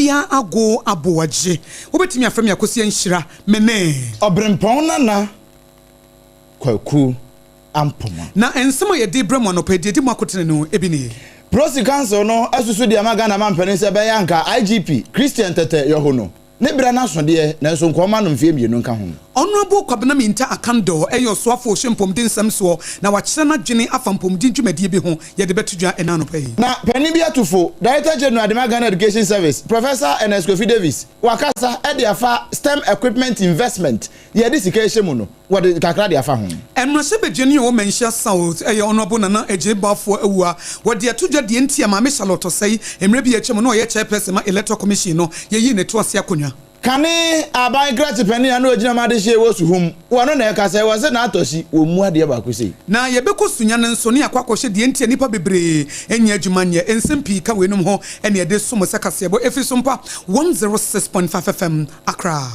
Afia ago ABOAGYE wobetimi afrem yakosia nhyira mene obrempong na kwaku ampoma na ensemo ye de bremo no pedi di makotene no ebini Prosi Council no asusu di amaga na mampene se be yanka IGP Christian Tete Yohono ne bra na so de na so nkoma no mfie mienu nka ho Honorable Kwabena Minta Akando eyo soafo hwempomdin samso na wakyere na dwene afampomdin dwumadie bi ho ye de betudwa enano pay na pani bi atufo Director General de Ghana Education Service Professor Ernest Kofi Davis wakasa e de afa STEM equipment investment ye de sika ehye no wode kakra de afa ho enrose bedwene wo menhia south eyo honorable nana ejebafo awua wode atudwa de ntia ma me Charlotte sei emre bi echem no ye chairperson ma electoral commission no ye yi ne to ase akonwa Kane aban grati penny anu ojina made hye wo suhum wono na ekasa e wose na atoshi wo mu ade ba kwese na ye bekosunya ne nso ne akwakɔhye de ntia nipa bebre enya adwuma nye ensempi ka wenum ho ene ye de somo sekase bo efi SOMPA 106.5 FM Accra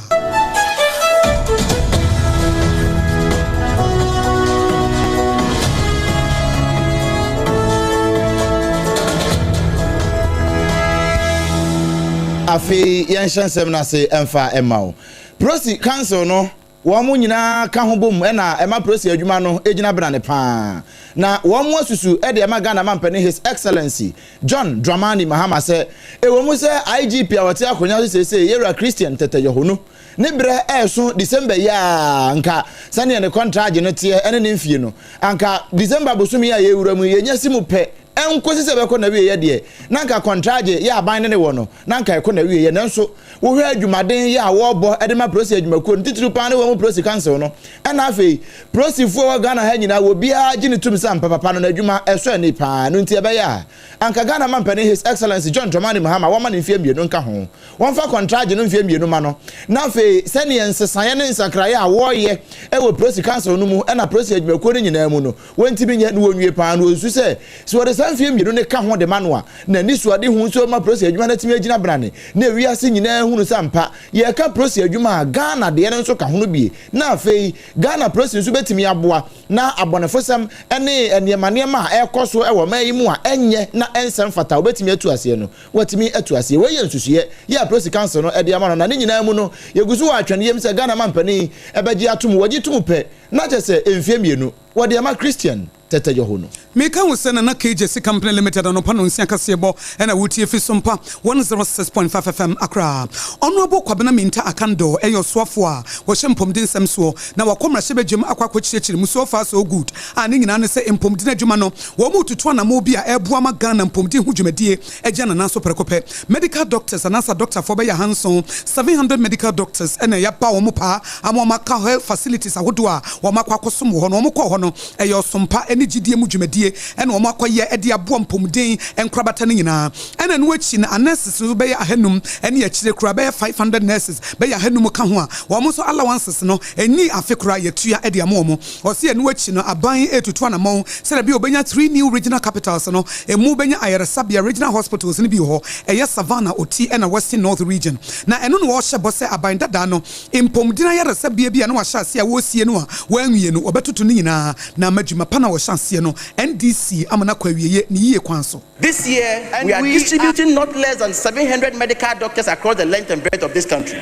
afi yanshansem na se emfa emao Prosi Council no wo mu nyina ka ho bom e na ema prosi adwuma no ejina bra ne pa na wo mu asusu e de ema Ghana mampene His Excellency John Dramani Mahama se e wo mu se IGP awate akonya se yera Christian Tete Yohono ne bre so December ya nka sane ne contract no tie ene ne mfie no anka December bosumi ya ye wura mu ye nya simu pe enkosi se be ko na wie ye de nanka contract ya aban ne wo no nanka e ko na wie ye nanso wo hwe adwumaden ya wo bo edema prosi adwumako ntitiru pa ne wo mu Prosi Council no ena afei prosi fu wo Ghana ha nyina wo bia gini tum sam papa no na adwuma eso ni pa no nti e be ya anka Ghana mampane His Excellency John Dramani Mahama wo ma ne mfie mienu nka ho won fa contract no mfie mienu ma no na afei sene ensesan ne nsakraye a wo ye e wo Prosi Council no mu ena prosi adwumako ne nyina mu no wonti bi nye no wonwie pa no osu se so de sanfie mienu ne ka ho de manoa na ni suade hu so ma prosi adwuma na timi agina brane na wiase nyina hunu sampa ye ka prosi adwuma Ghana de nso ka ho no bie na afei Ghana prosi nso betimi aboa na abonefosam ene eniema ekoso e wo mayi mu a enye na ensem fata obetimi atu ase no watimi atu ase we ye nsusuye ya Prosi Council no e de ama no na ne nyina mu no yegusu wa atwene yem se Ghana mampani ebeji atum waji tum pe na jese emfie mienu wode ama Christian Tete Yohono Meka usena na KJC Company Limited no pano nsia kasebo ena wutie fi SOMPA 106.5 FM Accra. Honorable Kwabena Minta Akando eyo swafo a wo hyempomdin samso na wakomra hye bedwem akwakokyekire mu so far so good. Ani nyina ne se empomdin adwuma no wo mu tutu na mo bia eboa ma Ghana empomdin hu dwumadie egia na naso prekope. Medical doctors anasa doctor for be ya Hanson 700 medical doctors ena ya pa wo mu pa amoma ka health facilities ahodo a wo makwakosom ho no wo mkọ ho no eyo SOMPA eni gidie mu dwumadie ene omo akoye ede aboa mpomden enkrabata ne nyina ene no achi na nurses so be ya hanum ene ya kire kura be 500 nurses be ya hanum ka ho a wo so allowances no eni afekura yetua ede amomo o se ene achi no aban etutu na mo se na bi obenya 3 new regional capitals no emu benya Ayaresabia regional hospitals ne bi ho eye Savannah Oti ena Western North region na eno no wo hye bose aban dada no impomden Ayaresabia bi na wa hyase a wo sie no a wanwie no obetutu ne nyina na madwuma pa na wo hyase no NDC amana kwawiye ni yiye kwanso. This year we are distributing not less than 700 medical doctors across the length and breadth of this country.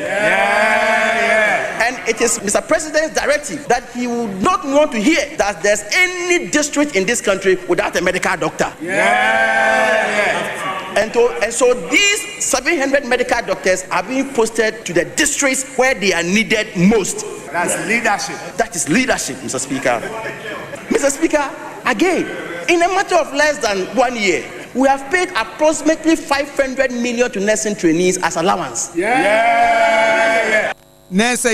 And it is Mr. President's directive that he would not want to hear that there's any district in this country without a medical doctor. And so these 700 medical doctors are being posted to the districts where they are needed most. That's leadership. That is leadership, Mr. Speaker. Mr. Speaker, again, in a matter of less than 1 year, we have paid approximately 500 million to nursing trainees as allowance. Nese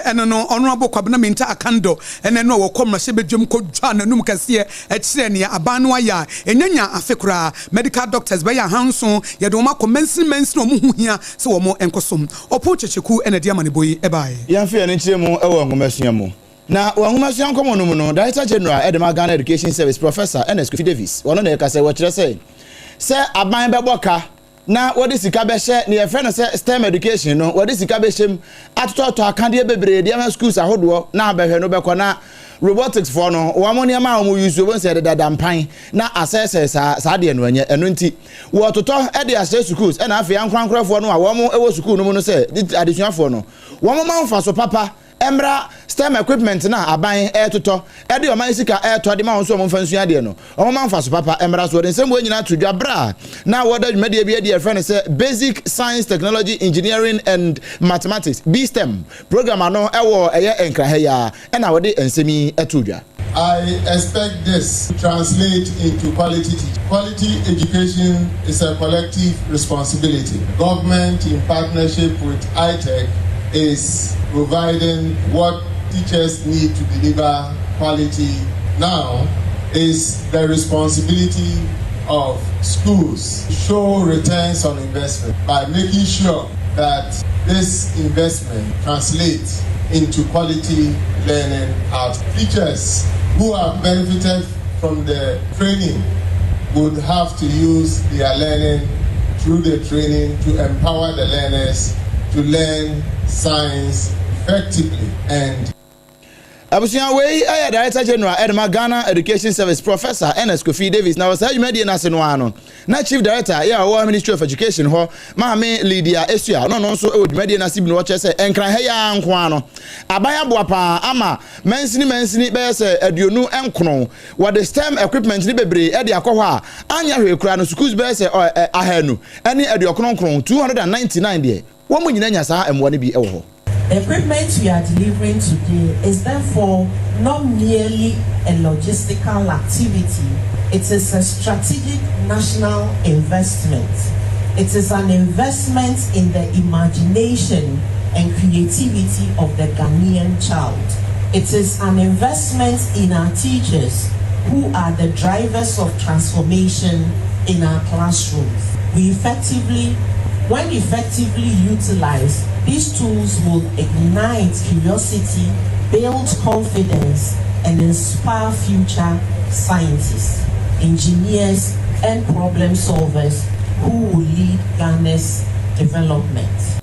eno no Honorable Kwabena Minta Akando ene no wo komra hye bedwem kodwa nanum kase e kire ne abanu aya enyanya afekura medical doctors be ya hanso ye de wo makomensin no mu huhia se wo mo enkosom opo checheku ene de amane boyi e bae yamfe ene kire mu e wo ngomasua mu na wahumasian komo no no Director General Edema Ghana Education Service Professor Ernest Kofi Davis wono na ekase wo kire se aban beboka na what is sika be share ne friend say STEM education no what is sika be shem atoto akande bebre de schools ahodo na abehwe no be na robotics for no wamoni ama omo use won say da dampan na assess sa de no anya eno nti wo toto e de assess schools e na afi ankrankrafo no a womo e wo school no mu no say additionafo no womo manfa so papa Emra STEM equipment na aban toto e de o man sika to de ma won so mo fansu ade no o man fa so papa emra so de nsem wo nyina to dwabra na woda dwumade bia de friend say basic science technology engineering and mathematics BSTEM program ano e wo eye enkra ya e na wode ensemi eto dwa. I expect this to translate into quality teaching. Quality education is a collective responsibility. Government in partnership with ITech is providing what teachers need to deliver quality. Now is the responsibility of schools to show returns on investment by making sure that this investment translates into quality learning outcomes. Teachers who have benefited from the training would have to use their learning through the training to empower the learners to learn science effectively and Abusia wey aye Director General Edma Ghana Education Service Professor Ernest Kofi Davis na wasa dwumadi na se no ano na Chief Director ya wo Ministry of Education ho Maame Lydia Esua no nso e dwumadi na sibi no che se enkran ha ya nko ano abaya boa pa ama mansini be se aduonu enkono what the STEM equipment ni bebre e de akọ ho a anya hwe kura no schools be se ahanu eni aduokononkron 299 de wo mu nyina nya sa emwo ne bi e wo ho. The equipment we are delivering today is therefore not merely a logistical activity. It is a strategic national investment. It is an investment in the imagination and creativity of the Ghanaian child. It is an investment in our teachers who are the drivers of transformation in our classrooms. When effectively utilized, these tools will ignite curiosity, build confidence, and inspire future scientists, engineers, and problem solvers who will lead Ghana's development.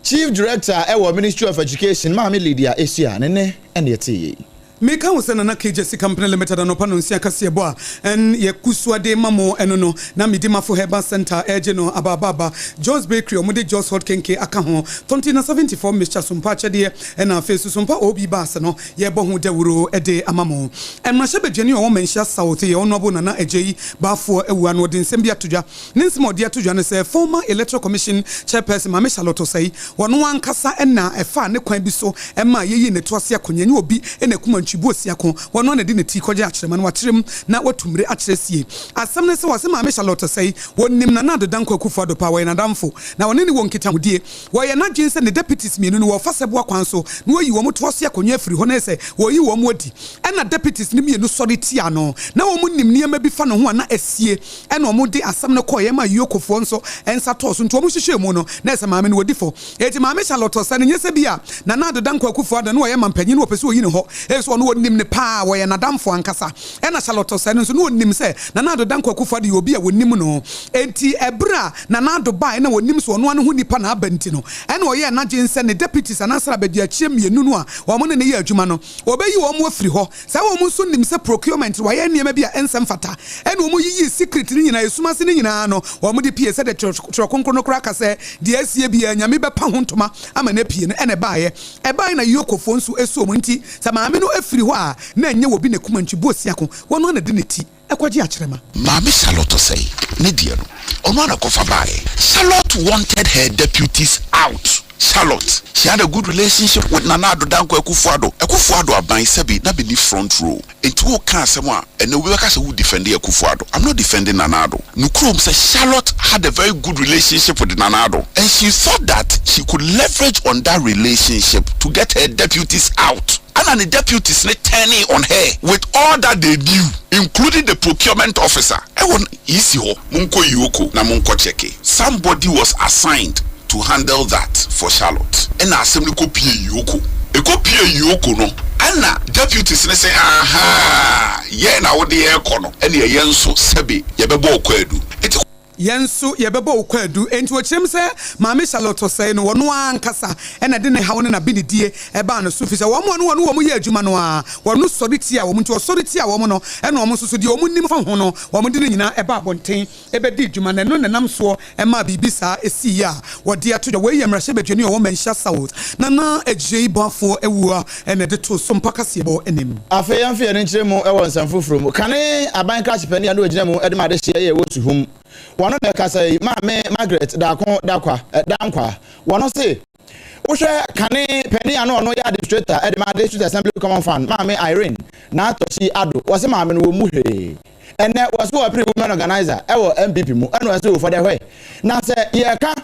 Chief Director Ewa Ministry of Education, Maame Lydia Esua, nene ene Meka usana na KJC Company Limited anopano nsia kase bo a en ye kusua de mamo eno no na midima fo Herbal Center eje no ababa Joe's Bakery omude Joe's Hot Kenke aka ho 2074 Mr. Sumpa chede na face Sumpa obi bas no ye bo ho dawuro ede amamo en ma hye bedwani o menhia South ye ono bo na ejeyi bafo ewu ano de nsem bia todwa ninsimo de atodwa no say former Electoral Commission Chairperson Mame Charlotte say wono ankasa na efa ne kwan bi so ema yeyi ne toase akonyanyi obi ena kuma Chibuosi akon wono na de ne ti koje akyerema no wakyerem na watumre akyeresie asem ne se wase Maame Charlotte say wonnim na nado danko akufo do pa wo na damfo na woni ne wonkita hudie wo ye na dwense ne deputies mienu no wo fasebo akwan so na woyi wo motose akonwa afiri ho na se woyi wo modi na deputies ne mienu sori tia no na wo munnim niema bi fa no ho na asie na wo mode asem ne koye ma yokofo nso ensa to so nto wo hwehwe mu no na se maame ne wodifo eti Maame Charlotte say ne nyese bia na nado danko akufo do na wo ye mampanyin wo pese woyi ne ho eso no wonim ne pa wo ye nadamfo ankasa na Charlotte say no so no wonim say na nado danko akufo de obi a wonim no enti ebra na nado bai na wonim so no ane ho nipa na abanti no na wo ye na gyense ne deputies anasara bedi achie mienu no a wo mo ne ye adwuma no obeyi wo mo afiri ho say wo mo so nim say procurement wo ye niema bia ensem fata na wo mo yiyi secret ni nyina esumase ni nyina no wo mo de pie say de trokonkro no kra ka say de asie bia nyame be pa ho ntoma ama na pie no ene baaye ebai na yokofo nso eso mo nti sa maame no afiri ho a na enye wo bi ne kuma Chibuosi akon wono na de ne ti ekwaji akyerema Maame Charlotte say ne die no ono na kofa baaye Charlotte wanted her deputies out. Charlotte, she had a good relationship with Nana Addo Danko Akufo-Addo. Akufo-Addo aban sebi na be ni front row. Enti wo kan asem a ene we ka se wo defend Akufo-Addo. I'm not defending Nana Addo. Nukrom say Charlotte had a very good relationship with Nana Addo, and she thought that she could leverage on that relationship to get her deputies out. And the deputies ne turning on her with all that they knew, including the procurement officer. Somebody was assigned to handle that for Charlotte. And assembly copy Yoko. A copy Yoko no. And deputies ne say, aha, yeah, now the air corner. And the yenso sebi, yabebo kwedu. yenso yebebo okwadu enti wochim se maame Charlotte say no wono ankasa ena de ne hawo ne na binidie eba no so fi se wo mo no wo ye adwuma no a wono soriti a wo nti osoriti a wo no ena wo so de wo nim fa ho no wo de nyina eba abonten ebe di adwuma na no nenam so ema bibisa esi ya wo de ato we ye mrahye bedwani wo mensha south na ejei bafo ewua ena de to SOMPA kasebo enim afa yamfe ne nkyere mu e won sanfoforo mu kane aban crash pani ade ogina mu ede ma de hye ye wo tu hum wono me kasa yi maame Margaret dankwa wono se wohwe kane pani ano ono ya administrator ede ma district assembly common fund maame Irene na atochi ado wo se maame no wo mu hwe ene wo se wo pre women organizer e wo MPP mu ene wo se wo for the hwe na se ye ka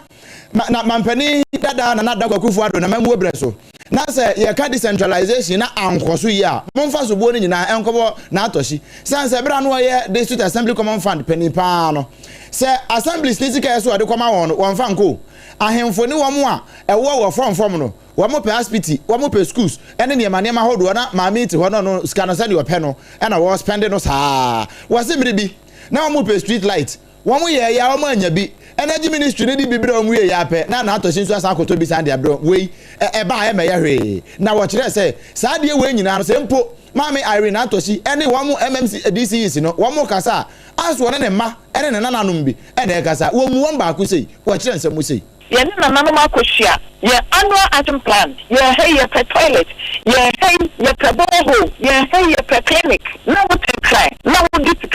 na mampani dada na nadakwa kufu ado na mamu obreso na se ye ka decentralization na ankoso yi a momfa so bo ni nyina enkobo na atoshi sanse bra no ye district assembly common fund pani pa no se assembly stika yeso ade koma won fa nko ahemfo ni wo mo a ewo from no wo mo pe hospital wo mo pe schools ene ne ma hodo na ma meet ho no ska no se ne ope no e na wo spend no saa wo se miribi na wo mo pe street light wo mo ye ya wo mo anya bi energy ministry ne di bibira omu ye ya pe na atoshi nso asa akoto bi sande abro we e ba e me ya hwe na wo kire se saa de we nyina no se mpo maame Irene atoshi ene wo mo MMC DCs no wo mo kasa aso ne ma ene ne nananom bi ene kasa wo mu won ba ko sei wo kire nsem sei ye ne nananom akohia ye annual action plan ye hey ye per toilet ye hey ye per borehole ye hey ye per clinic na wo try na wo dit